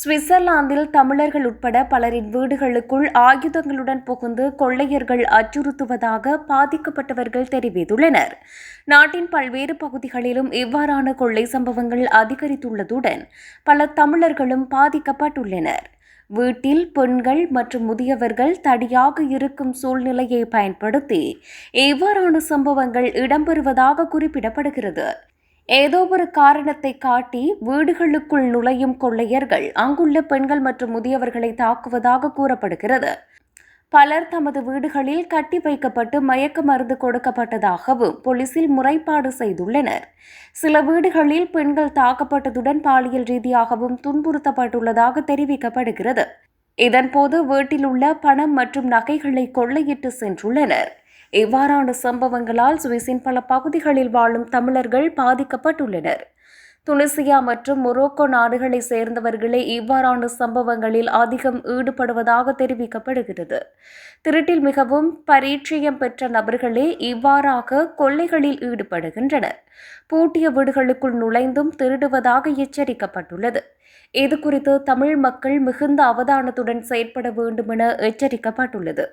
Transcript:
சுவிட்சர்லாந்தில் தமிழர்கள் உட்பட பலரின் வீடுகளுக்குள் ஆயுதங்களுடன் புகுந்து கொள்ளையர்கள் அச்சுறுத்துவதாக பாதிக்கப்பட்டவர்கள் தெரிவித்துள்ளனர். நாட்டின் பல்வேறு பகுதிகளிலும் இவ்வாறான கொள்ளை சம்பவங்கள் அதிகரித்துள்ளதுடன் பல தமிழர்களும் பாதிக்கப்பட்டுள்ளனர். வீட்டில் பெண்கள் மற்றும் முதியவர்கள் தடியாக இருக்கும் சூழ்நிலையை பயன்படுத்தி இவ்வாறான சம்பவங்கள் இடம்பெறுவதாக குறிப்பிடப்படுகிறது. ஏதோ ஒரு காரணத்தை காட்டி வீடுகளுக்குள் நுழையும் கொள்ளையர்கள் அங்குள்ள பெண்கள் மற்றும் முதியவர்களை தாக்குவதாக கூறப்படுகிறது. பலர் தமது வீடுகளில் கட்டி வைக்கப்பட்டு மயக்க மருந்து கொடுக்கப்பட்டதாகவும் போலீசில் முறைப்பாடு செய்துள்ளனர். சில வீடுகளில் பெண்கள் தாக்கப்பட்டதுடன் பாலியல் ரீதியாகவும் துன்புறுத்தப்பட்டுள்ளதாக தெரிவிக்கப்படுகிறது. இதன்போது வீட்டில் உள்ள பணம் மற்றும் நகைகளை கொள்ளையிட்டு சென்றுள்ளனர். இவ்வாறான சம்பவங்களால் சுவிஸின் பல பகுதிகளில் வாழும் தமிழர்கள் பாதிக்கப்பட்டுள்ளனர். துனிசியா மற்றும் மொரோக்கோ நாடுகளைச் சேர்ந்தவர்களே இவ்வாறான சம்பவங்களில் அதிகம் ஈடுபடுவதாக தெரிவிக்கப்படுகிறது. திருட்டில் மிகவும் பரிச்சயம் பெற்ற நபர்களே இவ்வாறாக கொள்ளைகளில் ஈடுபடுகின்றனர். பூட்டிய வீடுகளுக்குள் நுழைந்தும் திருடுவதாக எச்சரிக்கப்பட்டுள்ளது. இதுகுறித்து தமிழ் மக்கள் மிகுந்த அவதானத்துடன் செயற்பட வேண்டும் என எச்சரிக்கப்பட்டுள்ளது.